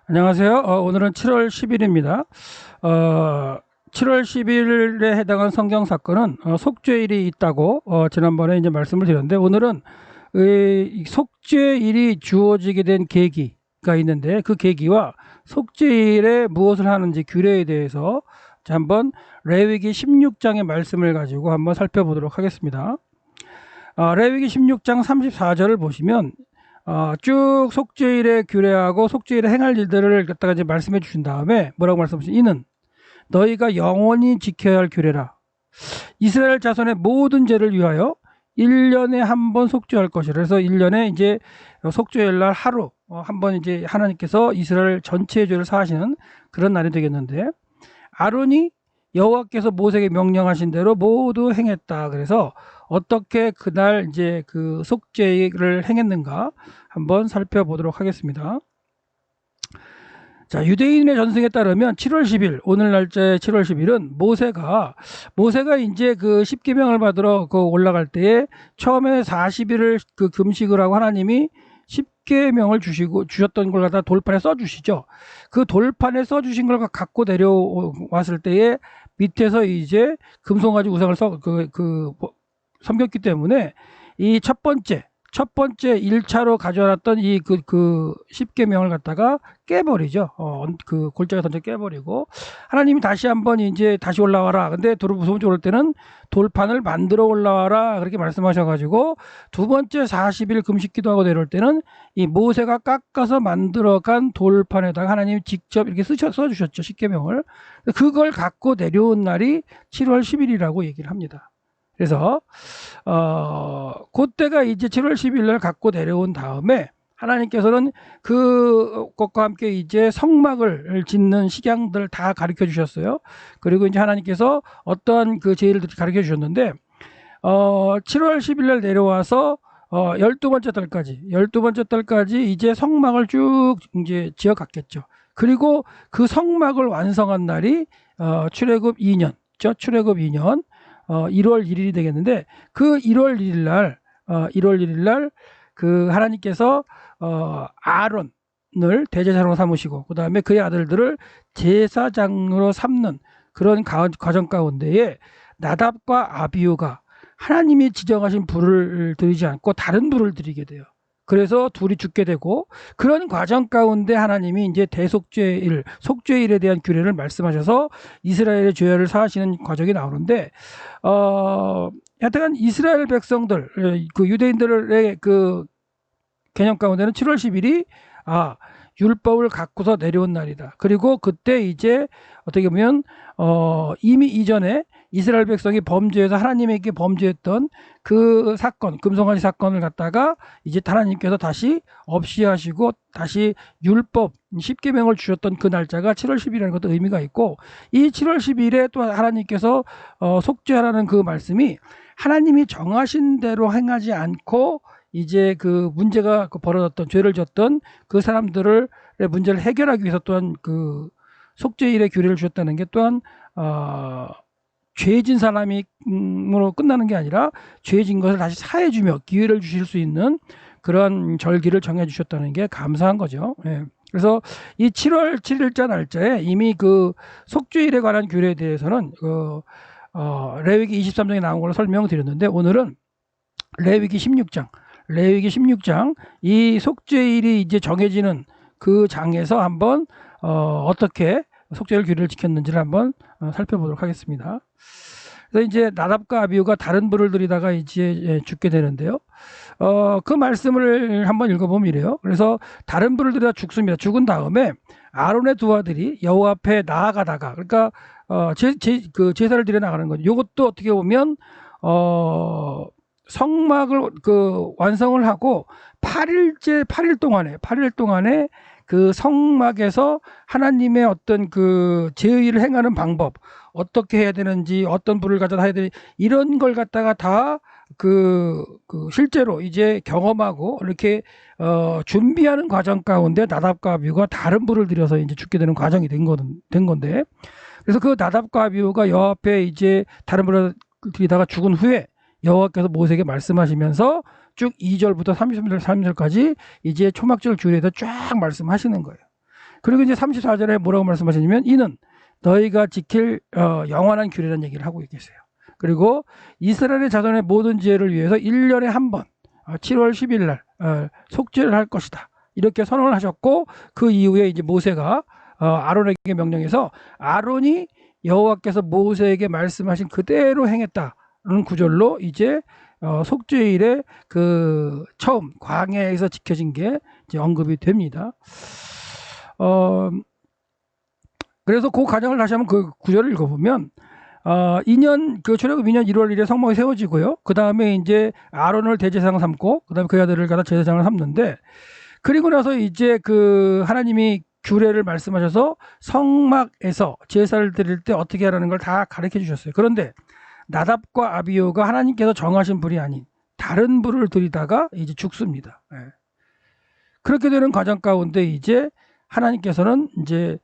안녕하세요. 오늘은 7월 10일입니다. 7월 10일에 해당한 성경 사건은 속죄일이 있다고 지난번에 이제 말씀을 드렸는데, 오늘은 이 속죄일이 주어지게 된 계기가 있는데, 그 계기와 속죄일에 무엇을 하는지 규례에 대해서 한번 레위기 16장의 말씀을 가지고 한번 살펴보도록 하겠습니다. 레위기 16장 34절을 보시면 쭉 속죄일의 규례하고 속죄일에 행할 일들을 갖다가 이제 말씀해 주신 다음에 뭐라고 말씀하시죠? 이는 너희가 영원히 지켜야 할 규례라. 이스라엘 자손의 모든 죄를 위하여 1년에 한 번 속죄할 것이라. 그래서 1년에 이제 속죄일 날 하루 한 번 이제 하나님께서 이스라엘 전체의 죄를 사하시는 그런 날이 되겠는데, 아론이 여호와께서 모세에게 명령하신 대로 모두 행했다. 그래서 어떻게 그날 이제 그 속죄를 행했는가 한번 살펴보도록 하겠습니다. 자, 유대인의 전승에 따르면 7월 10일, 오늘 날짜의 7월 10일은 모세가 이제 그 십계명을 받으러 그 올라갈 때에 처음에 40일을 그 금식을 하고 하나님이 십계명을 주셨던 걸 갖다 돌판에 써주시죠. 그 돌판에 써주신 걸 갖고 내려왔을 때에 밑에서 이제 금송아지 우상을 섬겼기 때문에 이 첫 번째 1차로 가져왔던 이 십계명을 갖다가 깨버리죠. 그 골짜기 던져 깨버리고, 하나님이 다시 한번 이제 다시 올라와라. 근데 무서운 올 때는 돌판을 만들어 올라와라. 그렇게 말씀하셔가지고 두 번째 40일 금식 기도하고 내려올 때는 이 모세가 깎아서 만들어간 돌판에다가 하나님이 직접 이렇게 써주셨죠. 십계명을. 그걸 갖고 내려온 날이 7월 10일이라고 얘기를 합니다. 그래서 그때가 이제 7월 10일 날 갖고 내려온 다음에 하나님께서는 그것과 함께 이제 성막을 짓는 식양들 다 가르쳐 주셨어요. 그리고 이제 하나님께서 어떠한 그 제의를 가르쳐 주셨는데, 7월 10일 날 내려와서 12번째 달까지 이제 성막을 쭉 이제 지어 갔겠죠. 그리고 그 성막을 완성한 날이 출애굽 2년, 출애굽 2년 1월 1일이 되겠는데, 그 1월 1일 날 그 하나님께서 아론을 대제사장으로 삼으시고 그 다음에 그의 아들들을 제사장으로 삼는 그런 과정 가운데에 나답과 아비후가 하나님이 지정하신 불을 드리지 않고 다른 불을 드리게 돼요. 그래서 둘이 죽게 되고, 그런 과정 가운데 하나님이 이제 속죄일에 대한 규례를 말씀하셔서 이스라엘의 죄를 사하시는 과정이 나오는데, 하여튼 이스라엘 백성들, 그 유대인들의 그 개념 가운데는 7월 10일이 율법을 갖고서 내려온 날이다. 그리고 그때 이제 어떻게 보면 이미 이전에 이스라엘 백성이 범죄해서 하나님에게 범죄했던 그 사건, 금송아지 사건을 갖다가 이제 하나님께서 다시 없이 하시고 다시 율법, 십계명을 주셨던 그 날짜가 7월 10일이라는 것도 의미가 있고, 이 7월 10일에 또 하나님께서 속죄하라는 그 말씀이 하나님이 정하신 대로 행하지 않고 이제 그 문제가 벌어졌던, 죄를 졌던 그 사람들의 문제를 해결하기 위해서 또한 그 속죄일의 규례를 주셨다는 게 또한 죄진 사람으로 끝나는 게 아니라 죄진 것을 다시 사해주며 기회를 주실 수 있는 그런 절기를 정해 주셨다는 게 감사한 거죠. 예. 그래서 이 7월 7일자 날짜에 이미 그 속죄일에 관한 규례에 대해서는 레위기 23장에 나온 걸로 설명드렸는데, 오늘은 레위기 16장 이 속죄일이 이제 정해지는 그 장에서 한번 어떻게 속죄일 규례를 지켰는지를 한번 살펴보도록 하겠습니다. 그래서 이제 나답과 아비후가 다른 불을 들이다가 이제 죽게 되는데요. 그 말씀을 한번 읽어보면 이래요. 그래서 다른 불을 들이다 죽습니다. 죽은 다음에 아론의 두 아들이 여호와 앞에 나아가다가, 그러니까 그 제사를 드려 나가는 거죠. 이것도 어떻게 보면 성막을 완성을 하고 8일 동안에 그 성막에서 하나님의 어떤 그 제의를 행하는 방법, 어떻게 해야 되는지, 어떤 불을 가져다 해야 되는지, 이런 걸 갖다가 다 실제로 이제 경험하고 이렇게 준비하는 과정 가운데 나답과 아비후가 다른 불을 들여서 이제 죽게 되는 과정이 된 건데, 그래서 그 나답과 아비후가 여호와 앞에 이제 다른 불을 들이다가 죽은 후에 여호와께서 모세에게 말씀하시면서 쭉 2절부터 33절까지 이제 초막절 규례에서 쫙 말씀하시는 거예요. 그리고 이제 34절에 뭐라고 말씀하시냐면 이는 너희가 지킬 영원한 규례라는 얘기를 하고 계세요. 그리고 이스라엘의 자손의 모든 지혜를 위해서 1년에 한 번 7월 10일 날 속죄를 할 것이다. 이렇게 선언을 하셨고 그 이후에 이제 모세가 아론에게 명령해서 아론이 여호와께서 모세에게 말씀하신 그대로 행했다는 구절로 이제 속죄일에 그 처음 광야에서 지켜진 게 이제 언급이 됩니다. 그래서 그 과정을 다시 한번 그 구절을 읽어보면 2년 그 출애굽 2년 1월 1일에 성막이 세워지고요. 그 다음에 이제 아론을 대제사장 삼고 그 다음에 그 아들을 갖다 제사장을 삼는데 그리고 나서 이제 그 하나님이 규례를 말씀하셔서 성막에서 제사를 드릴 때 어떻게 하라는 걸 다 가르쳐 주셨어요. 그런데 나답과 아비후가 하나님께서 정하신 불이 아닌 다른 불을 들이다가 이제 죽습니다. 그렇게 되는 과정 가운데 이제 하나님께서는 이제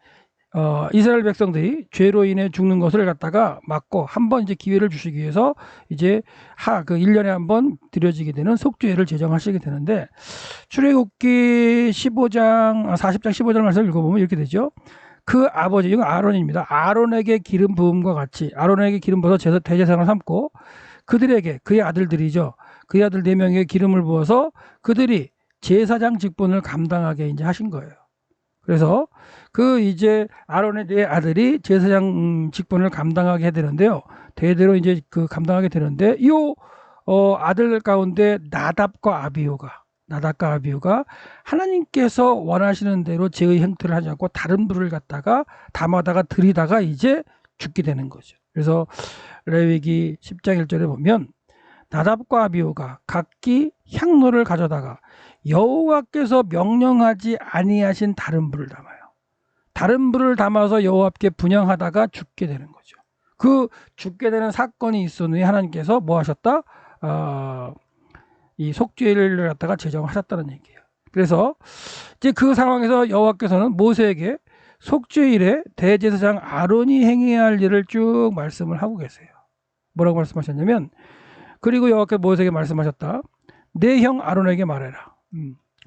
이스라엘 백성들이 죄로 인해 죽는 것을 갖다가 막고 한번 이제 기회를 주시기 위해서 이제 그 1년에 한번 드려지게 되는 속죄를 제정하시게 되는데 출애굽기 40장 15절 말씀을 읽어보면 이렇게 되죠. 그 아버지, 이건 아론입니다. 아론에게 기름 부음과 같이 아론에게 기름 부어서 대제사장을 삼고 그들에게 그의 아들들이죠. 그의 아들 4명에게 기름을 부어서 그들이 제사장 직분을 감당하게 이제 하신 거예요. 그래서 그 이제 아론의 4아들이 제사장 직분을 감당하게 해야 되는데요. 대대로 이제 그 감당하게 되는데 이 아들 가운데 나답과 아비후가 하나님께서 원하시는 대로 제의 행태를 하지 않고 다른 불을 갖다가 담아다가 들이다가 이제 죽게 되는 거죠. 그래서 레위기 10장 1절에 보면 나답과 아비후가 각기 향로를 가져다가 여호와께서 명령하지 아니하신 다른 불을 담아요. 다른 불을 담아서 여호와께 분향하다가 죽게 되는 거죠. 그 죽게 되는 사건이 있은 후에 하나님께서 뭐 하셨다? 이 속죄일을 갖다가 제정하셨다는 얘기예요. 그래서 이제 그 상황에서 여호와께서는 모세에게 속죄일에 대제사장 아론이 행해야 할 일을 쭉 말씀을 하고 계세요. 뭐라고 말씀하셨냐면 그리고 여호와께서 모세에게 말씀하셨다. 내 형 아론에게 말해라.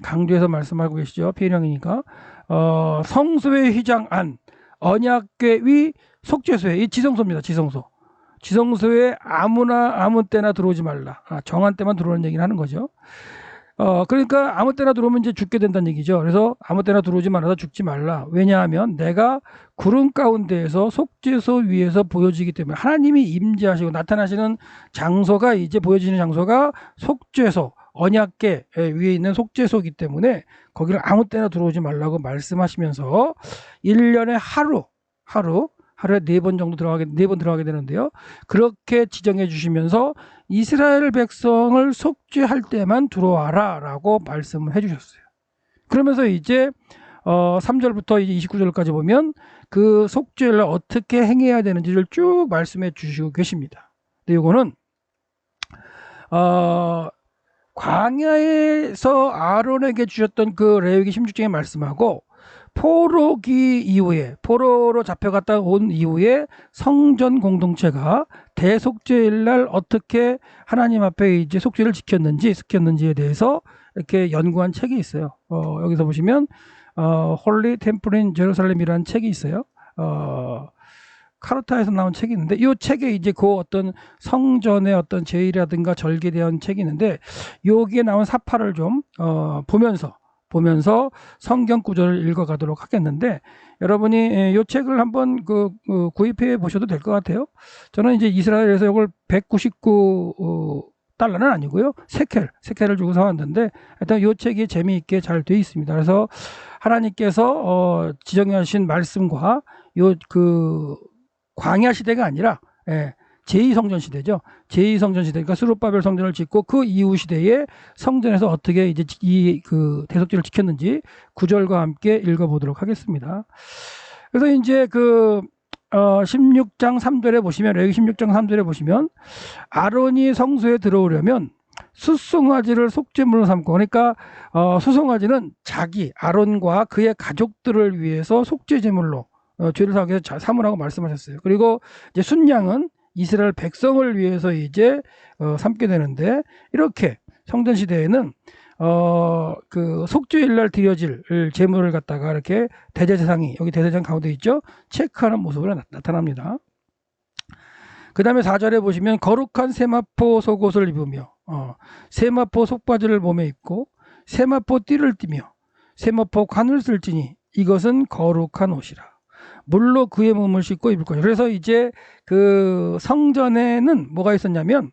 강조해서 말씀하고 계시죠. 피해령이니까 성소의 휘장 안 언약궤 위 속죄소에 이 지성소입니다. 지성소에 아무 때나 들어오지 말라. 정한 때만 들어오는 얘기를 하는 거죠. 그러니까 아무 때나 들어오면 이제 죽게 된다는 얘기죠. 그래서 아무 때나 들어오지 말아서 죽지 말라. 왜냐하면 내가 구름 가운데에서 속죄소 위에서 보여지기 때문에 하나님이 임재하시고 나타나시는 장소가 이제 보여지는 장소가 속죄소 언약궤 위에 있는 속죄소이기 때문에 거기를 아무 때나 들어오지 말라고 말씀하시면서 1년에 하루에 4번 정도 들어가게 되는데요. 그렇게 지정해 주시면서 이스라엘 백성을 속죄할 때만 들어와라 라고 말씀을 해 주셨어요. 그러면서 이제 3절부터 이제 29절까지 보면 그 속죄를 어떻게 행해야 되는지를 쭉 말씀해 주시고 계십니다. 근데 이거는 광야에서 아론에게 주셨던 그 레위기 16장의 말씀하고 포로기 이후에 포로로 잡혀갔다 온 이후에 성전 공동체가 대속죄일날 어떻게 하나님 앞에 이제 속죄를 지켰는지에 대해서 이렇게 연구한 책이 있어요. 여기서 보시면 홀리 템플 인 제루살렘이라는 책이 있어요. 카르타에서 나온 책이 있는데 이 책에 이제 그 어떤 성전의 어떤 제의라든가 절기에 대한 책이 있는데 여기에 나온 사파를 좀 보면서 성경 구절을 읽어가도록 하겠는데 여러분이 이 책을 한번 구입해 보셔도 될 것 같아요. 저는 이제 이스라엘에서 이걸 199달러는 아니고요. 세켈을 주고 사왔는데 일단 이 책이 재미있게 잘 되어 있습니다. 그래서 하나님께서 지정하신 말씀과 광야 시대가 아니라 제2성전 시대죠. 제2성전 시대, 그러니까 스룹바벨 성전을 짓고 그 이후 시대에 성전에서 어떻게 이제 그 대속죄를 지켰는지 구절과 함께 읽어보도록 하겠습니다. 그래서 이제 16장 3절에 보시면, 레위기 16장 3절에 보시면 아론이 성소에 들어오려면 숫송아지를 속죄물로 삼고, 그러니까 수송아지는 아론과 그의 가족들을 위해서 속죄제물로 죄를 사하기 위해서 삼으라고 말씀하셨어요. 그리고 이제 순양은 이스라엘 백성을 위해서 이제 삼게 되는데 이렇게 성전 시대에는 그 속죄일날 드려질 제물을 갖다가 이렇게 대제사장이 여기 대제사장 가운데 있죠. 체크하는 모습으로 나타납니다. 그 다음에 4절에 보시면 거룩한 세마포 속옷을 입으며 세마포 속바지를 몸에 입고 세마포 띠를 띠며 세마포 관을 쓸지니 이것은 거룩한 옷이라. 물로 그의 몸을 씻고 입을 거예요. 그래서 이제 그 성전에는 뭐가 있었냐면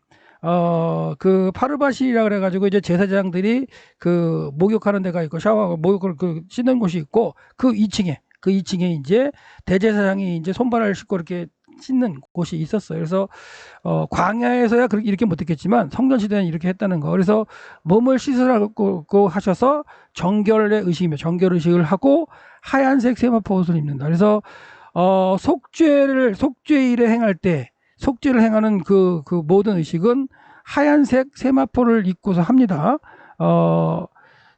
그 파르바시라 그래가지고 이제 제사장들이 그 목욕하는 데가 있고 샤워하고 목욕을 그 씻는 곳이 있고 그 2층에 이제 대제사장이 이제 손발을 씻고 이렇게 씻는 곳이 있었어요. 그래서 광야에서야 이렇게 못했겠지만 성전 시대는 이렇게 했다는 거. 그래서 몸을 씻으라고 하셔서 정결의 의식이며 정결 의식을 하고 하얀색 세마포 옷을 입는다. 그래서 속죄일에 행할 때 속죄를 행하는 그 모든 의식은 하얀색 세마포를 입고서 합니다.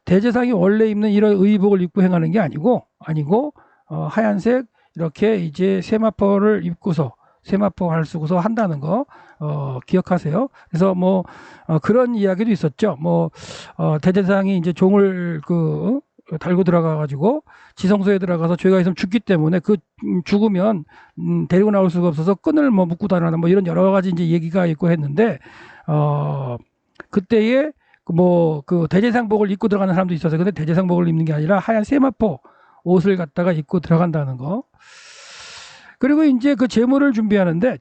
대제사장이 원래 입는 이런 의복을 입고 행하는 게 아니고 하얀색 이렇게 이제 세마포를 입고서 세마포를 쓰고서 한다는 거 기억하세요. 그래서 뭐 그런 이야기도 있었죠. 뭐 대제사장이 이제 종을 달고 들어가 가지고 지성소에 들어가서 죄가 있으면 죽기 때문에 그 죽으면 데리고 나올 수가 없어서 끈을 뭐 묶고 다니나 뭐 이런 여러 가지 이제 얘기가 있고 했는데 그때에 뭐 그 대제사장복을 입고 들어가는 사람도 있었어요. 근데 대제사장복을 입는 게 아니라 하얀 세마포 옷을 갖다가 입고 들어간다는 거. 그리고 이제 그 제물을 준비하는데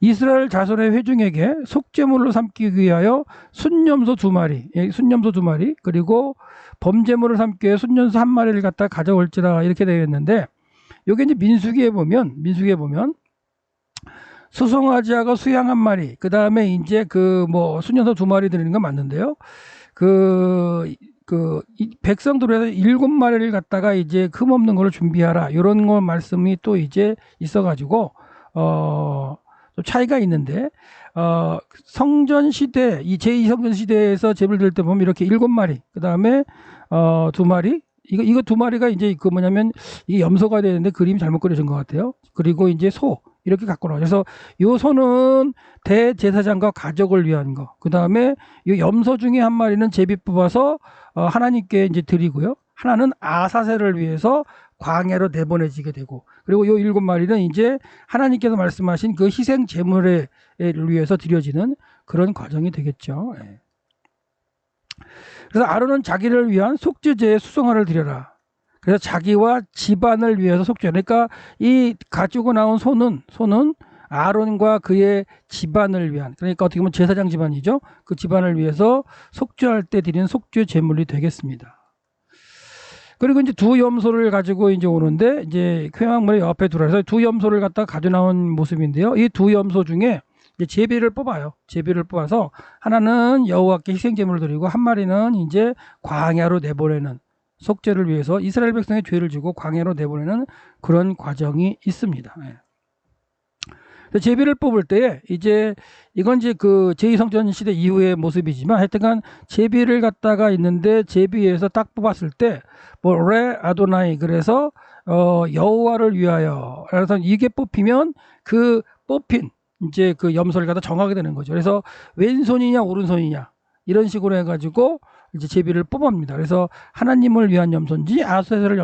이스라엘 자손의 회중에게 속제물로 삼기 위하여 순염소 2마리 그리고 범제물을 삼기 위해 순염소 1마리를 갖다 가져올지라 이렇게 되어 있는데 요게 이제 민수기에 보면 수송아지하고 수양 1마리 그 다음에 이제 그 뭐 순염소 2마리 드리는 건 맞는데요. 백성들에서 7마리를 갖다가 이제 흠 없는 거를 준비하라. 이런 거 말씀이 또 이제 있어가지고, 좀 차이가 있는데, 성전 시대, 이 제2성전 시대에서 제물 드릴 때 보면 이렇게 7마리, 그 다음에, 2마리, 이거 2마리가 이제 그 뭐냐면, 이게 염소가 되는데 그림이 잘못 그려진 것 같아요. 그리고 이제 소, 이렇게 갖고 나와요. 그래서 요 소는 대제사장과 가족을 위한 거. 그 다음에 이 염소 중에 1마리는 제비 뽑아서 하나님께 이제 드리고요. 하나는 아사셀을 위해서 광야로 내보내지게 되고, 그리고 요 7마리는 이제 하나님께서 말씀하신 그 희생 제물을 위해서 드려지는 그런 과정이 되겠죠. 그래서 아론은 자기를 위한 속죄제의 수송화를 드려라. 그래서 자기와 집안을 위해서 속죄. 그러니까 이 가지고 나온 소는 아론과 그의 집안을 위한, 그러니까 어떻게 보면 제사장 집안이죠. 그 집안을 위해서 속죄할 때 드리는 속죄 제물이 되겠습니다. 그리고 이제 2염소를 가지고 이제 오는데 이제 회막문에 옆에 두라 해서 2염소를 갖다 가져 나온 모습인데요. 이 2염소 중에 이제 제비를 뽑아요. 제비를 뽑아서 하나는 여호와께 희생 제물을 드리고 1마리는 이제 광야로 내보내는 속죄를 위해서 이스라엘 백성의 죄를 지고 광야로 내보내는 그런 과정이 있습니다. 제비를 뽑을 때 이제 이건 이제 그 제2성전 시대 이후의 모습이지만 하여튼간 제비를 갖다가 있는데 제비에서 딱 뽑았을 때 뭐 레 아도나이 그래서 여호와를 위하여 그래서 이게 뽑히면 그 뽑힌 이제 그 염소를 갖다 정하게 되는 거죠. 그래서 왼손이냐 오른손이냐 이런 식으로 해가지고 이제 제비를 뽑아옵니다. 그래서 하나님을 위한 염소인지 아세셀을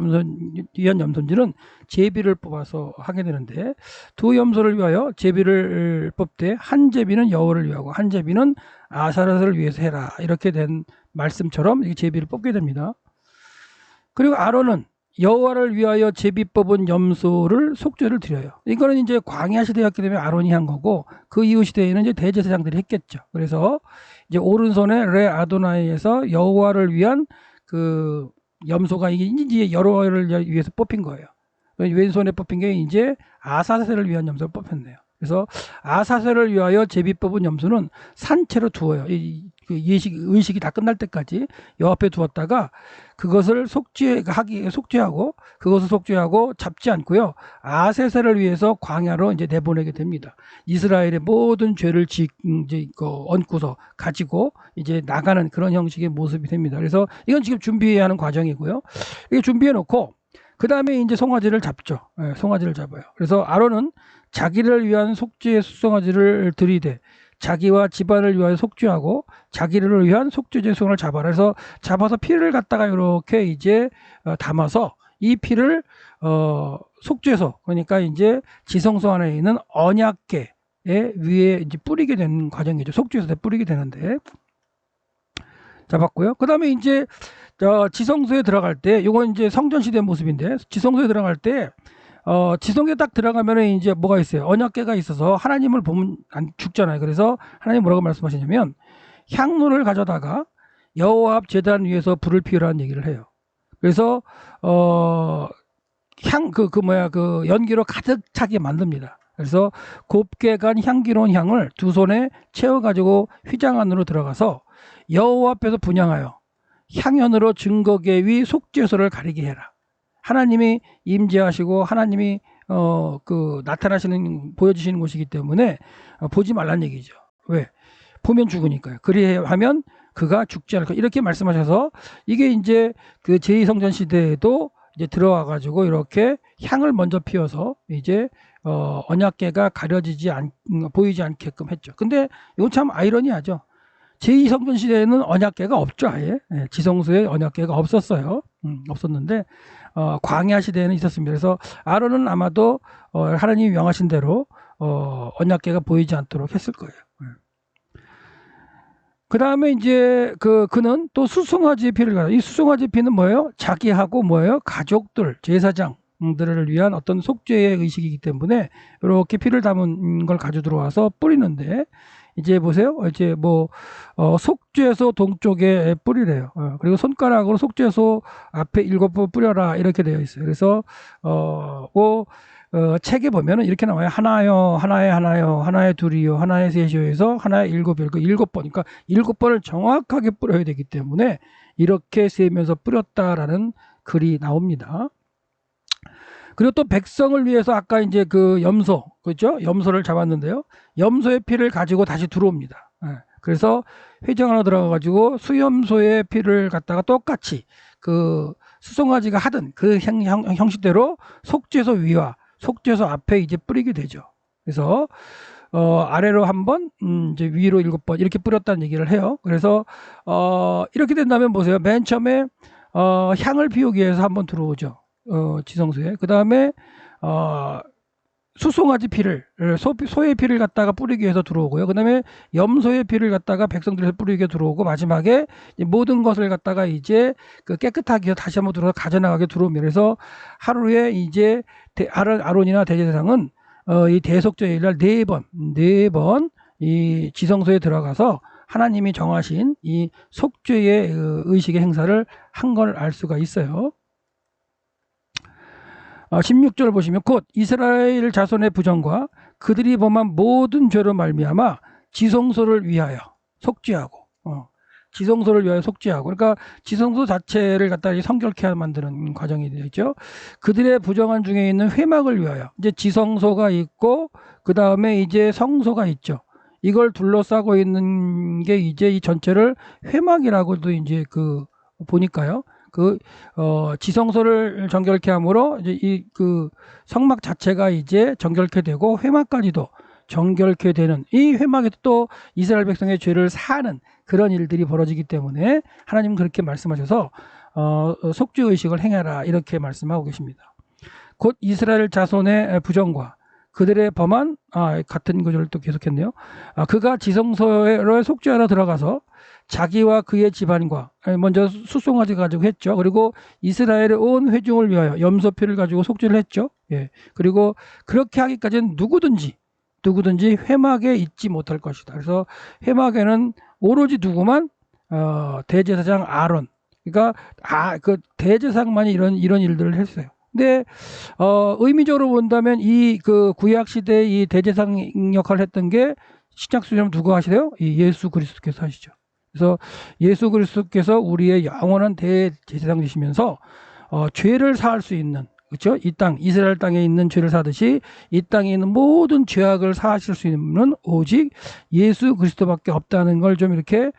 위한 염소인지는 제비를 뽑아서 하게 되는데 2염소를 위하여 제비를 뽑되 한 제비는 여호와를 위하고 한 제비는 아사셀을 위해서 해라. 이렇게 된 말씀처럼 이 제비를 뽑게 됩니다. 그리고 아론은 여호와를 위하여 제비 뽑은 염소를 속죄를 드려요. 이거는 이제 광야 시대였기 때문에 아론이 한 거고 그 이후 시대에는 이제 대제사장들이 했겠죠. 그래서 이제 오른손에 레 아도나이에서 여호와를 위한 그 염소가 이제 여호와를 위해서 뽑힌 거예요. 왼손에 뽑힌 게 이제 아사셀을 위한 염소를 뽑혔네요. 그래서 아사셀을 위하여 제비 뽑은 염소는 산채로 두어요. 의식이 다 끝날 때까지 여 앞에 두었다가 그것을 속죄하고 그것을 속죄하고 잡지 않고요. 아세셀을 위해서 광야로 이제 내보내게 됩니다. 이스라엘의 모든 죄를 얹고서 가지고 이제 나가는 그런 형식의 모습이 됩니다. 그래서 이건 지금 준비해야 하는 과정이고요. 이게 준비해 놓고 그 다음에 이제 송아지를 잡죠. 송아지를 잡아요. 그래서 아론은 자기를 위한 속죄의 송아지를 들이되 자기와 집안을 위하여 속죄하고 자기를 위한 속죄제 손을 잡아라. 그래서 잡아서 피를 갖다가 이렇게 이제 담아서 이 피를 속죄소, 그러니까 이제 지성소 안에 있는 언약궤 위에 이제 뿌리게 되는 과정이죠. 속죄소에 뿌리게 되는데, 잡았고요. 그 다음에 이제 지성소에 들어갈 때, 요건 이제 성전 시대 모습인데, 지성소에 들어갈 때 지성에 딱 들어가면은 이제 뭐가 있어요? 언약궤가 있어서 하나님을 보면 안 죽잖아요. 그래서 하나님 뭐라고 말씀하시냐면 향로를 가져다가 여호와 앞 제단 위에서 불을 피우라는 얘기를 해요. 그래서 그 연기로 가득 차게 만듭니다. 그래서 곱게 간 향기로운 향을 두 손에 채워가지고 휘장 안으로 들어가서 여호와 앞에서 분향하여 향연으로 증거궤 위 속죄소를 가리게 해라. 하나님이 임재하시고 하나님이 나타나시는 보여주시는 곳이기 때문에 보지 말란 얘기죠. 왜? 보면 죽으니까요. 그리하면 그가 죽지 않을 까 이렇게 말씀하셔서 이게 이제 그 제2성전 시대에도 이제 들어와 가지고 이렇게 향을 먼저 피워서 이제 언약궤가 보이지 않게끔 했죠. 근데 이건 참 아이러니하죠. 제2성전 시대에는 언약궤가 없죠. 아예 지성소에 언약궤가 없었어요. 없었는데 광야 시대에는 있었습니다. 그래서 아론은 아마도 하나님이 명하신 대로 언약궤가 보이지 않도록 했을 거예요. 그 다음에 이제 그는 또 수송아지의 피를 가져. 이 수송아지의 피는 뭐예요? 자기하고 뭐예요? 가족들, 제사장들을 위한 어떤 속죄의 의식이기 때문에 이렇게 피를 담은 걸 가져 들어와서 뿌리는데, 이제 보세요. 이제 속죄소 동쪽에 뿌리래요. 그리고 손가락으로 속죄소 앞에 7번 뿌려라 이렇게 되어 있어요. 그래서 책에 보면은 이렇게 나와요. 하나요, 하나에 하나요, 하나에 둘이요, 하나에 셋이요 해서 하나에 7이요. 그 7번. 그러니까 7번을 정확하게 뿌려야 되기 때문에 이렇게 세면서 뿌렸다라는 글이 나옵니다. 그리고 또 백성을 위해서 아까 이제 그 염소, 그렇죠? 염소를 잡았는데요. 염소의 피를 가지고 다시 들어옵니다. 그래서 회정 안으로 들어가 가지고 수염소의 피를 갖다가 똑같이 그 수송아지가 하던 그 형식대로 속죄소 위와 속죄소 앞에 이제 뿌리게 되죠. 그래서 아래로 한 번, 이제 위로 7번 이렇게 뿌렸다는 얘기를 해요. 그래서 이렇게 된다면 보세요. 맨 처음에 향을 피우기 위해서 한번 들어오죠. 지성소에. 그 다음에 수송아지 피를, 소의 피를 갖다가 뿌리기 위해서 들어오고요. 그 다음에 염소의 피를 갖다가 백성들에서 뿌리기 위해서 들어오고, 마지막에 모든 것을 갖다가 이제 깨끗하게 다시 한번 들어서 가져나가게 들어옵니다. 그래서 하루에 이제 아론이나 대제사장은 이 대속죄일날 4번 이 지성소에 들어가서 하나님이 정하신 이 속죄의 의식의 행사를 한 걸 알 수가 있어요. 16절 보시면 곧 이스라엘 자손의 부정과 그들이 범한 모든 죄로 말미암아 지성소를 위하여 속죄하고, 지성소를 위하여 속죄하고, 그러니까 지성소 자체를 갖다 성결케 만드는 과정이 되죠. 그들의 부정한 중에 있는 회막을 위하여, 이제 지성소가 있고 그 다음에 이제 성소가 있죠. 이걸 둘러싸고 있는 게 이제 이 전체를 회막이라고도 이제 보니까요. 지성소를 정결케 함으로 이제 성막 자체가 이제 정결케 되고 회막까지도 정결케 되는, 이 회막에도 또 이스라엘 백성의 죄를 사하는 그런 일들이 벌어지기 때문에 하나님은 그렇게 말씀하셔서 속죄 의식을 행해라 이렇게 말씀하고 계십니다. 곧 이스라엘 자손의 부정과 그들의 범한, 같은 구절을 또 계속했네요. 그가 지성소에 속죄하러 들어가서 자기와 그의 집안과, 먼저 수송아지 가지고 했죠. 그리고 이스라엘의 온 회중을 위하여 염소피를 가지고 속죄를 했죠. 예. 그리고 그렇게 하기까지는 누구든지 회막에 있지 못할 것이다. 그래서 회막에는 오로지 누구만, 대제사장 아론, 그러니까 그 대제사장만이 이런 일들을 했어요. 근데 의미적으로 본다면 이 구약 시대의 이 대제사장 역할을 했던 게 신약수제는 누가 하시래요? 이 예수 그리스도께서 하시죠. 그래서 예수 그리스도께서 우리의 영원한 대제사장 되시면서 죄를 사할 수 있는, 그렇죠? 이 땅, 이스라엘 땅에 있는 죄를 사듯이 이 땅에 있는 모든 죄악을 사하실 수 있는 오직 예수 그리스도밖에 없다는 걸 좀 이렇게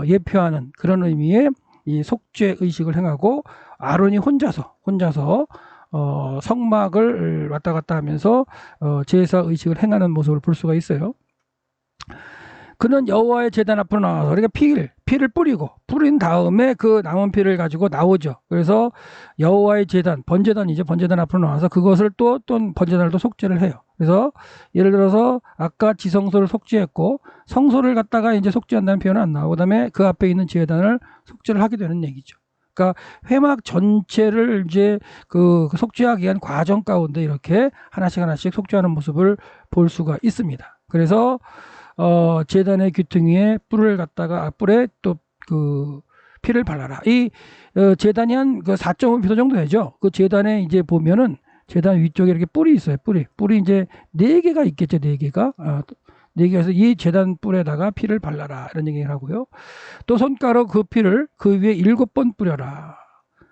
예표하는 그런 의미의 이 속죄 의식을 행하고, 아론이 혼자서 성막을 왔다 갔다 하면서 제사 의식을 행하는 모습을 볼 수가 있어요. 그는 여호와의 제단 앞으로 나와서 그러니까 피를 뿌린 다음에 그 남은 피를 가지고 나오죠. 그래서 여호와의 제단, 번제단 앞으로 나와서 그것을 또 번제단을 또 속죄를 해요. 그래서 예를 들어서 아까 지성소를 속죄했고 성소를 갖다가 이제 속죄한다는 표현은 안 나오고 그다음에 그 앞에 있는 제단을 속죄를 하게 되는 얘기죠. 그러니까 회막 전체를 이제 그 속죄하기 위한 과정 가운데 이렇게 하나씩 속죄하는 모습을 볼 수가 있습니다. 그래서 제단의 귀퉁이에 뿔에 또 그 피를 발라라. 이 제단이 한 그 4.5m 정도 되죠. 그 제단에 이제 보면은 제단 위쪽에 이렇게 뿔이 있어요. 뿔이 이제 4개가 있겠죠. 4개가. 4개에서 이 제단 뿔에다가 피를 발라라. 이런 얘기를 하고요. 또 손가락 그 피를 그 위에 7번 뿌려라.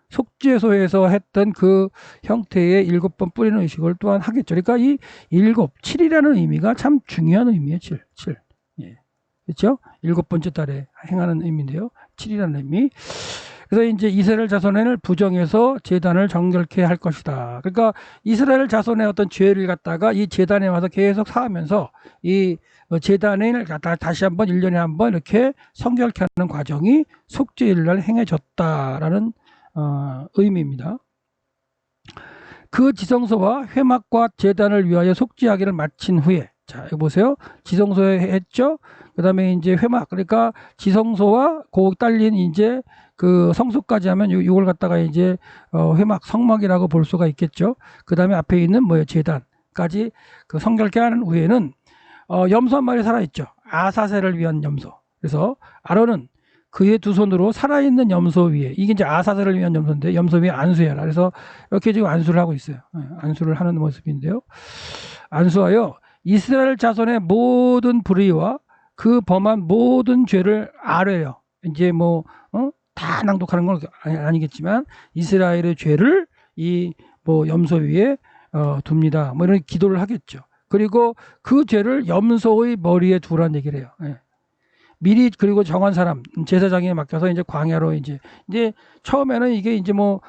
속죄소에서 했던 그 형태의 7번 뿌리는 의식을 또한 하겠죠. 그러니까 이 7이라는 의미가 참 중요한 의미예요. 7. 예. 그렇죠? 7번째 달에 행하는 의미인데요. 7이라는 의미. 그래서 이제 이스라엘 자손을 부정해서 제단을 정결케 할 것이다. 그러니까 이스라엘 자손의 어떤 죄를 갖다가 이 제단에 와서 계속 사하면서 이 제단을 갖다 다시 한번 1년에 한번 이렇게 성결케 하는 과정이 속죄일날 행해졌다라는 의미입니다. 그 지성소와 회막과 제단을 위하여 속죄하기를 마친 후에, 자, 여기 보세요. 지성소에 했죠? 그 다음에 이제 회막, 그러니까 지성소와 그 딸린 이제 그 성소까지 하면 이걸 갖다가 이제 회막, 성막이라고 볼 수가 있겠죠? 그 다음에 앞에 있는 뭐예요? 제단까지 그 성결케 하는 후에는 염소 한 마리 살아있죠? 아사셀을 위한 염소. 그래서 아론은 그의 두 손으로 살아있는 염소 위에, 이게 이제 아사셀을 위한 염소인데, 염소 위에 안수해라. 그래서 이렇게 지금 안수를 하고 있어요. 안수를 하는 모습인데요. 안수하여 이스라엘 자손의 모든 불의와 그 범한 모든 죄를 아뢰요. 이제 뭐, 다 낭독하는 건 아니겠지만, 이스라엘의 죄를 이 뭐 염소 위에 둡니다. 뭐 이런 기도를 하겠죠. 그리고 그 죄를 염소의 머리에 두라는 얘기를 해요. 예. 미리 그리고 정한 사람 제사장에 맡겨서 이제 광야로 이제 처음에는 이게 이제 뭐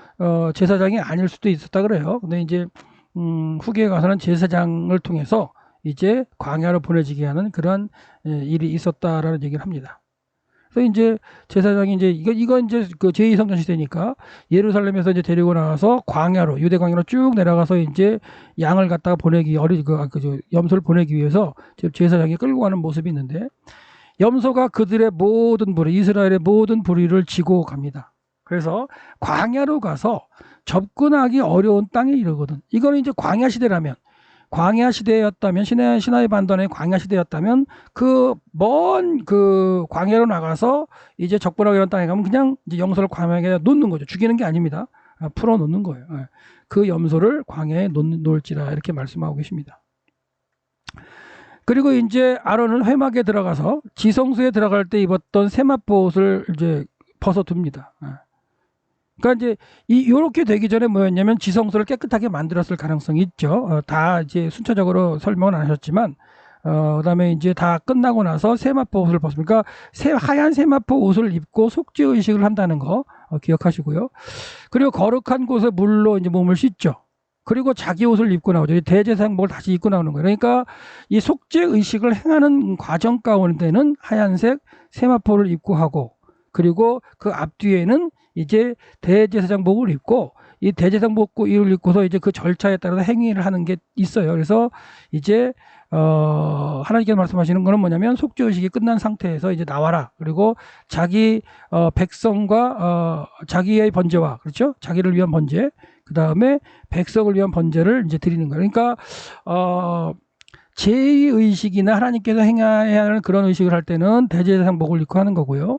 제사장이 아닐 수도 있었다 그래요. 근데 이제 후기에 가서는 제사장을 통해서 이제 광야로 보내지게 하는 그런 일이 있었다라는 얘기를 합니다. 그래서 이제 제사장이 이제 이거 이제 그 제2성전 시대니까 예루살렘에서 이제 데리고 나와서 광야로 유대 광야로 쭉 내려가서 이제 양을 갖다가 보내기 염소를 보내기 위해서 제사장이 끌고 가는 모습이 있는데 염소가 그들의 모든 불의, 이스라엘의 모든 불의를 지고 갑니다. 그래서 광야로 가서 접근하기 어려운 땅에 이르거든. 이거는 이제 광야 시대라면, 광야 시대였다면, 시나이 반도의 광야 시대였다면 그 먼 그 광야로 나가서 이제 접근하기 어려운 땅에 가면 그냥 이제 염소를 광야에 놓는 거죠. 죽이는 게 아닙니다. 풀어 놓는 거예요. 그 염소를 광야에 놓을지라 이렇게 말씀하고 계십니다. 그리고 이제 아론은 회막에 들어가서 지성소에 들어갈 때 입었던 세마포 옷을 이제 벗어둡니다. 그러니까 이제 이렇게 되기 전에 뭐였냐면 지성소를 깨끗하게 만들었을 가능성이 있죠. 다 이제 순차적으로 설명은 안 하셨지만, 그다음에 이제 다 끝나고 나서 세마포 옷을 벗습니다. 그러니까 하얀 세마포 옷을 입고 속죄 의식을 한다는 거 기억하시고요. 그리고 거룩한 곳에 물로 이제 몸을 씻죠. 그리고 자기 옷을 입고 나오죠. 대제사장복을 다시 입고 나오는 거예요. 그러니까 이 속죄 의식을 행하는 과정 가운데는 하얀색 세마포를 입고 하고, 그리고 그 앞뒤에는 이제 대제사장복을 입고, 이 대제사장복을 입고서 이제 그 절차에 따라서 행위를 하는 게 있어요. 그래서 이제 하나님께서 말씀하시는 거는 뭐냐면 속죄 의식이 끝난 상태에서 이제 나와라. 그리고 자기 백성과 자기의 번제와, 그렇죠? 자기를 위한 번제, 그 다음에 백성을 위한 번제를 이제 드리는 거예요. 그러니까 제의 의식이나 하나님께서 행해야 하는 그런 의식을 할 때는 대제사장복을 입고 하는 거고요.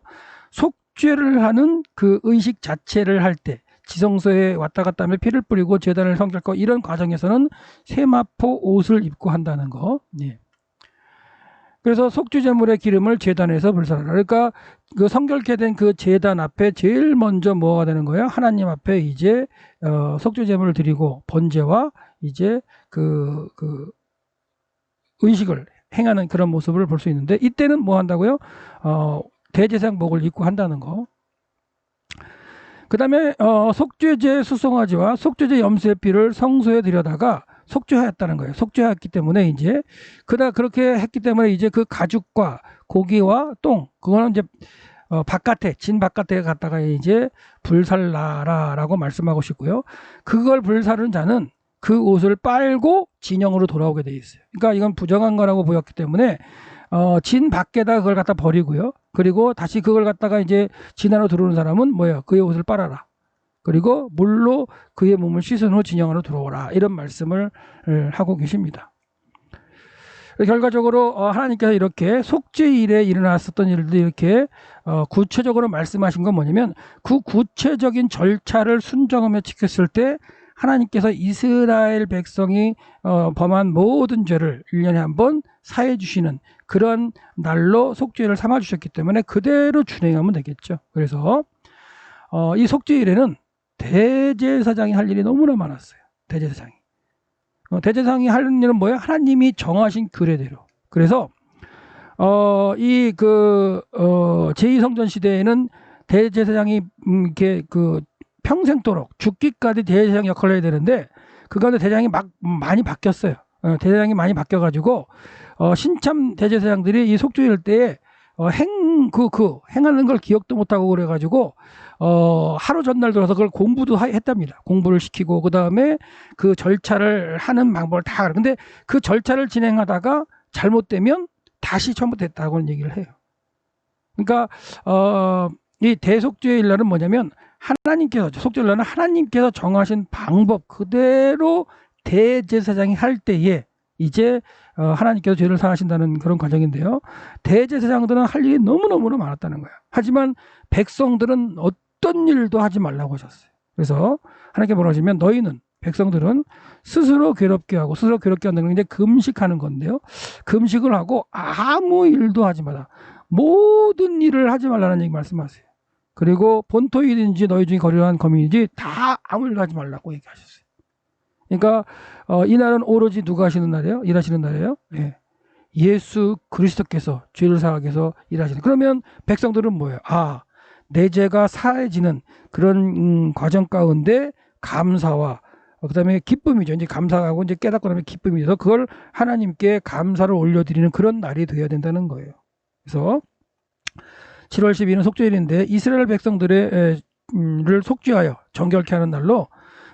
속죄를 하는 그 의식 자체를 할 때, 지성소에 왔다 갔다 하며 피를 뿌리고 제단을 성결하고 이런 과정에서는 세마포 옷을 입고 한다는 거. 예. 그래서 속죄제물의 기름을 제단에서 불사하라. 그러니까 그 성결케 된 그 제단 앞에 제일 먼저 뭐가 되는 거예요? 하나님 앞에 이제 속죄제물을 드리고 번제와 이제 그 의식을 행하는 그런 모습을 볼 수 있는데, 이때는 뭐 한다고요? 대제사장복을 입고 한다는 거. 그 다음에 속죄제 수송아지와 속죄제 염소의 피를 성소에 들여다가 속죄하였다는 거예요. 속죄하였기 때문에 이제 그렇게 했기 때문에 이제 그 가죽과 고기와 똥 그거는 이제 바깥에 진 바깥에 갔다가 이제 불살라라라고 말씀하고 싶고요. 그걸 불사른 자는 그 옷을 빨고 진영으로 돌아오게 돼 있어요. 그러니까 이건 부정한 거라고 보였기 때문에 진 밖에다 그걸 갖다 버리고요. 그리고 다시 그걸 갖다가 이제 진 안으로 들어오는 사람은 뭐예요? 그의 옷을 빨아라. 그리고 물로 그의 몸을 씻은 후 진영 안으로 들어오라. 이런 말씀을 하고 계십니다. 결과적으로 하나님께서 이렇게 속죄일에 일어났었던 일들이 이렇게 구체적으로 말씀하신 건 뭐냐면 그 구체적인 절차를 순종하며 지켰을 때 하나님께서 이스라엘 백성이 범한 모든 죄를 1년에 한 번 사해 주시는 그런 날로 속죄일을 삼아 주셨기 때문에 그대로 준행하면 되겠죠. 그래서 이 속죄일에는 대제사장이 할 일이 너무나 많았어요. 대제사장이. 대제사장이 하는 일은 뭐예요? 하나님이 정하신 규례대로. 그래서 제2성전 시대에는 대제사장이 이렇게 평생도록 죽기까지 대제사장 역할을 해야 되는데 그 가운데 대제사장이 많이 바뀌었어요. 대제사장이 많이 바뀌어가지고 신참 대제사장들이 이 속죄일 때에 행하는 걸 기억도 못하고 그래가지고 하루 전날 들어서 그걸 공부도 했답니다. 공부를 시키고 그 다음에 그 절차를 하는 방법을 다. 근데 그 절차를 진행하다가 잘못되면 다시 처음부터 했다고는 얘기를 해요. 그러니까 이 대속죄일 날은 뭐냐면 속죄일 날은 하나님께서 정하신 방법 그대로 대제사장이 할 때에 이제 하나님께서 죄를 사하신다는 그런 과정인데요. 대제사장들은 할 일이 너무너무 많았다는 거예요. 하지만 백성들은 어떤 일도 하지 말라고 하셨어요. 그래서 하나님께 뭐라 하시면 너희는 백성들은 스스로 괴롭게 하고 스스로 괴롭게 한다는 게 이제 금식하는 건데요. 금식을 하고 아무 일도 하지 마라. 모든 일을 하지 말라는 얘기 말씀하세요. 그리고 본토이든지 너희 중에 거류한 거민이지 다 아무 일도 하지 말라고 얘기하셨어요. 그러니까 이날은 오로지 누가 하시는 날이에요? 일하시는 날이에요? 예. 예수 그리스도께서 죄를 사하기 위해서 일하시는. 그러면 백성들은 뭐예요? 내 죄가 사해지는 그런 과정 가운데 감사와 그다음에 기쁨이죠. 이제 감사하고 이제 깨닫고 나면 기쁨이죠. 그걸 하나님께 감사를 올려드리는 그런 날이 되어야 된다는 거예요. 그래서 7월 12일은 속죄일인데 이스라엘 백성들을 속죄하여 정결케 하는 날로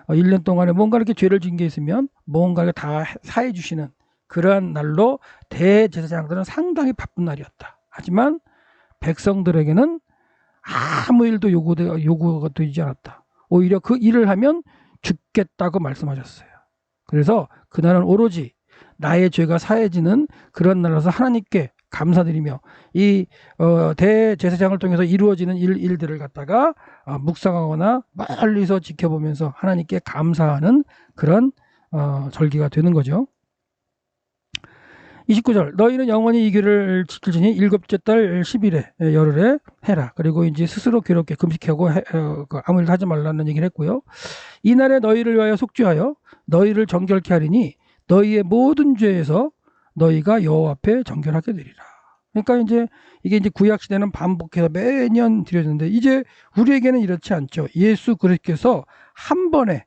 1년 동안에 뭔가 이렇게 죄를 지은 게 있으면 뭔가를 다 사해 주시는 그러한 날로 대제사장들은 상당히 바쁜 날이었다. 하지만 백성들에게는 아무 일도 요구가 되지 않았다. 오히려 그 일을 하면 죽겠다고 말씀하셨어요. 그래서 그날은 오로지 나의 죄가 사해지는 그런 날로서 하나님께 감사드리며 이 대제사장을 통해서 이루어지는 일들을 갖다가 묵상하거나 멀리서 지켜보면서 하나님께 감사하는 그런 절기가 되는 거죠. 29절 너희는 영원히 이 규를 지킬지니 일곱째 달 10일에 열흘에 해라. 그리고 이제 스스로 괴롭게 금식하고 아무 일도 하지 말라는 얘기를 했고요. 이날에 너희를 위하여 속죄하여 너희를 정결케 하리니 너희의 모든 죄에서 너희가 여호와 앞에 정결하게 되리라. 그러니까 이제 이게 이제 구약 시대는 반복해서 매년 드려졌는데 이제 우리에게는 이렇지 않죠. 예수 그리스도께서 한 번에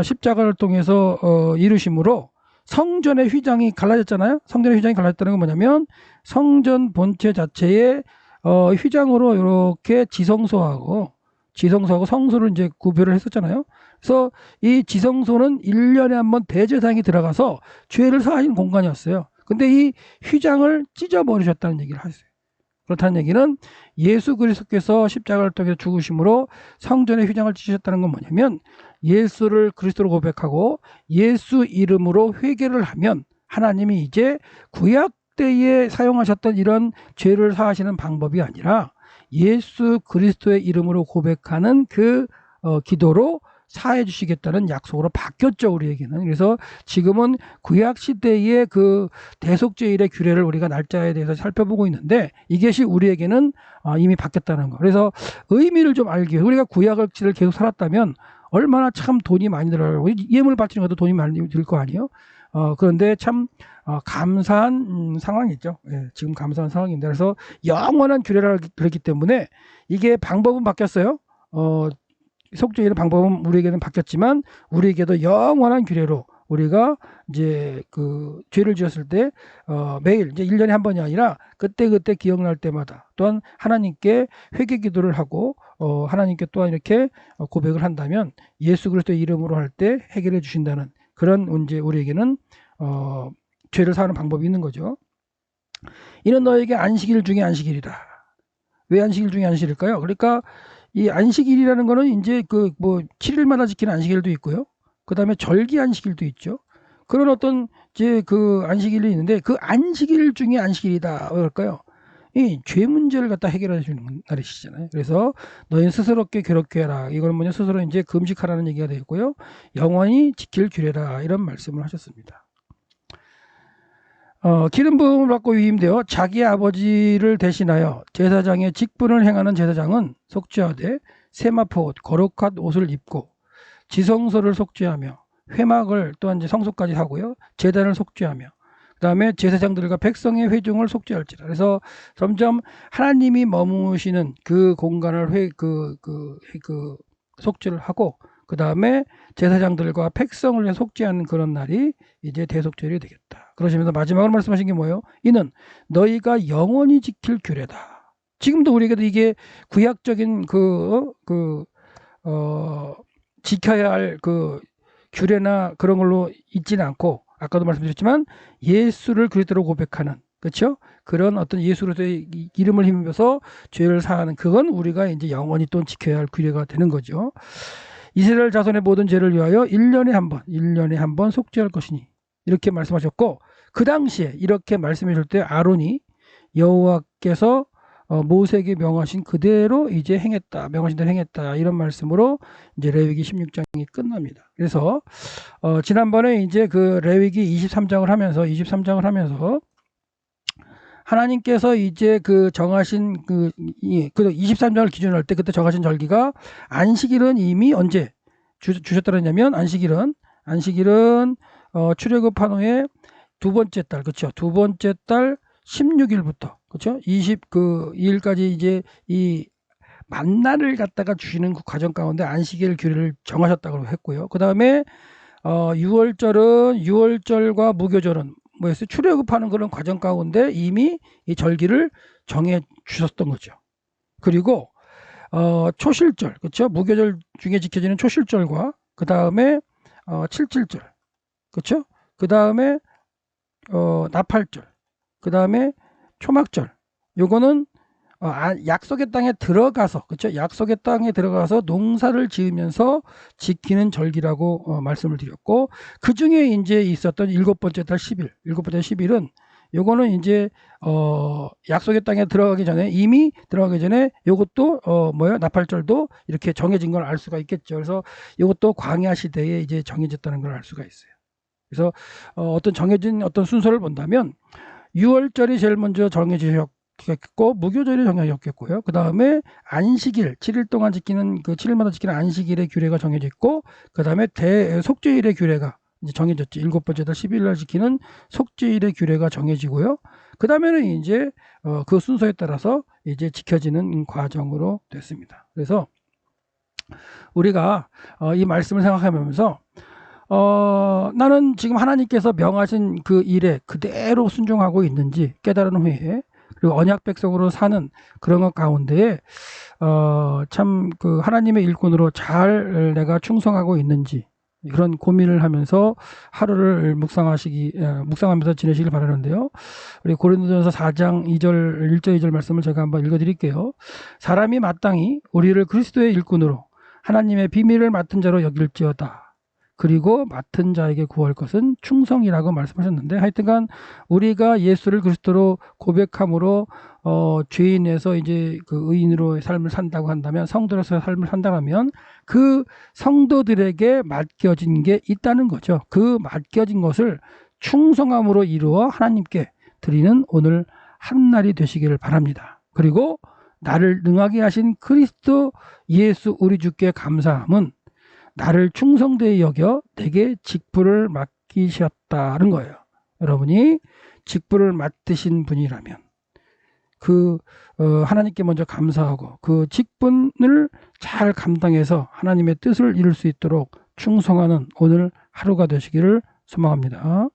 십자가를 통해서 이루심으로 성전의 휘장이 갈라졌잖아요. 성전의 휘장이 갈라졌다는 건 뭐냐면 성전 본체 자체에 휘장으로 이렇게 지성소하고 성소를 이제 구별을 했었잖아요. 그래서 이 지성소는 1년에 한 번 대제사장이 들어가서 죄를 사하는 공간이었어요. 근데 이 휘장을 찢어버리셨다는 얘기를 하셨어요. 그렇다는 얘기는 예수 그리스도께서 십자가를 통해 죽으심으로 성전의 휘장을 찢으셨다는 건 뭐냐면 예수를 그리스도로 고백하고 예수 이름으로 회개를 하면 하나님이 이제 구약 때에 사용하셨던 이런 죄를 사하시는 방법이 아니라 예수 그리스도의 이름으로 고백하는 그 기도로 사해 주시겠다는 약속으로 바뀌었죠, 우리에게는. 그래서 지금은 구약 시대의 그 대속죄일의 규례를 우리가 날짜에 대해서 살펴보고 있는데 이것이 우리에게는 이미 바뀌었다는 거. 그래서 의미를 좀 알기 위해서 우리가 구약을 계속 살았다면 얼마나 참 돈이 많이 들어요. 예물 바치는 것도 돈이 많이 들 거 아니에요. 그런데 참 감사한 상황이죠. 예, 지금 감사한 상황입니다. 그래서 영원한 규례라 그랬기 때문에 이게 방법은 바뀌었어요. 속죄의 방법은 우리에게는 바뀌었지만 우리에게도 영원한 규례로 우리가 이제 그 죄를 지었을 때 매일 이제 1년에 한 번이 아니라 그때그때 기억날 때마다 또한 하나님께 회개 기도를 하고 하나님께 또한 이렇게 고백을 한다면 예수 그리스도의 이름으로 할 때 해결해 주신다는 그런 이제 우리에게는 죄를 사하는 방법이 있는 거죠. 이는 너에게 안식일 중에 안식일이다. 왜 안식일 중에 안식일일까요? 그러니까 이 안식일이라는 거는 이제 그 뭐 7일마다 지키는 안식일도 있고요. 그 다음에 절기 안식일도 있죠. 그런 어떤 이제 그 안식일이 있는데 그 안식일 중에 안식일이다. 왜 그럴까요? 이 죄 문제를 갖다 해결해 주는 날이시잖아요. 그래서 너희 스스로께 괴롭게 해라. 이거는 뭐냐 스스로 이제 금식하라는 얘기가 되겠고요. 영원히 지킬 규례다. 이런 말씀을 하셨습니다. 기름 부음을 받고 위임되어 자기 아버지를 대신하여 제사장의 직분을 행하는 제사장은 속죄하되 세마포 옷, 거룩한 옷을 입고 지성소를 속죄하며 회막을 또한 이제 성소까지 하고요. 제단을 속죄하며 그다음에 제사장들과 백성의 회중을 속죄할지라. 그래서 점점 하나님이 머무시는 그 공간을 속죄를 하고 그다음에 제사장들과 백성을 속죄하는 그런 날이 이제 대속죄일이 되겠다. 그러시면서 마지막으로 말씀하신 게 뭐예요? 이는 너희가 영원히 지킬 규례다. 지금도 우리에게도 이게 구약적인 지켜야 할 그 규례나 그런 걸로 있지는 않고 아까도 말씀드렸지만 예수를 그리스도로 고백하는 그렇죠? 그런 어떤 예수 그리스도의 이름을 힘입어서 죄를 사하는 그건 우리가 이제 영원히 또 지켜야 할 규례가 되는 거죠. 이스라엘 자손의 모든 죄를 위하여 1년에 한 번 속죄할 것이니 이렇게 말씀하셨고 그 당시에 이렇게 말씀해 줄 때 아론이 여호와께서 모세에게 명하신 그대로 이제 행했다. 명하신 대로 행했다. 이런 말씀으로 이제 레위기 16장이 끝납니다. 그래서 지난번에 이제 그 레위기 23장을 하면서 하나님께서 이제 그 정하신 그 23장을 기준으로 할 때 그때 정하신 절기가 안식일은 이미 언제 주셨다느냐면 안식일은 출애굽한 후에 두 번째 달 그렇죠. 두 번째 달 16일부터 그렇죠. 22일까지 이제 이 만나를 갖다가 주시는 그 과정 가운데 안식일 규례를 정하셨다고 했고요. 그 다음에 6월절과 무교절은 뭐였어요? 출애굽하는 그런 과정 가운데 이미 이 절기를 정해 주셨던 거죠. 그리고 초실절 그렇죠. 무교절 중에 지켜지는 초실절과 그 다음에 7.7절 그렇죠. 그 다음에 나팔절 그 다음에 초막절 요거는 약속의 땅에 들어가서 그렇죠. 약속의 땅에 들어가서 농사를 지으면서 지키는 절기라고 말씀을 드렸고 그 중에 이제 있었던 일곱 번째 달 10일은 요거는 이제 약속의 땅에 들어가기 전에 이미 들어가기 전에 요것도 나팔절도 이렇게 정해진 걸 알 수가 있겠죠. 그래서 요것도 광야 시대에 이제 정해졌다는 걸 알 수가 있어요. 그래서 어떤 정해진 어떤 순서를 본다면 6월절이 제일 먼저 정해지셨겠고 무교절이 정해졌겠고요. 그 다음에 안식일 7일 동안 지키는 그 7일마다 지키는 안식일의 규례가 정해졌고 그 다음에 속죄일의 규례가 이제 정해졌죠. 일곱 번째 달 10일 날 지키는 속죄일의 규례가 정해지고요. 그 다음에는 이제 그 순서에 따라서 이제 지켜지는 과정으로 됐습니다. 그래서 우리가 이 말씀을 생각하면서 나는 지금 하나님께서 명하신 그 일에 그대로 순종하고 있는지 깨달은 후에 그리고 언약 백성으로 사는 그런 것 가운데에 참 그 하나님의 일꾼으로 잘 내가 충성하고 있는지 그런 고민을 하면서 하루를 묵상하면서 지내시길 바라는데요. 우리 고린도전서 4장 2절 1절 2절 말씀을 제가 한번 읽어드릴게요. 사람이 마땅히 우리를 그리스도의 일꾼으로 하나님의 비밀을 맡은 자로 여길지어다. 그리고 맡은 자에게 구할 것은 충성이라고 말씀하셨는데 하여튼간 우리가 예수를 그리스도로 고백함으로 죄인에서 이제 그 의인으로의 삶을 산다고 한다면 성도로서의 삶을 산다면 그 성도들에게 맡겨진 게 있다는 거죠. 그 맡겨진 것을 충성함으로 이루어 하나님께 드리는 오늘 한날이 되시기를 바랍니다. 그리고 나를 능하게 하신 그리스도 예수 우리 주께 감사함은 나를 충성되이 여겨 내게 직분을 맡기셨다는 거예요. 여러분이 직분을 맡으신 분이라면 그 하나님께 먼저 감사하고 그 직분을 잘 감당해서 하나님의 뜻을 이룰 수 있도록 충성하는 오늘 하루가 되시기를 소망합니다.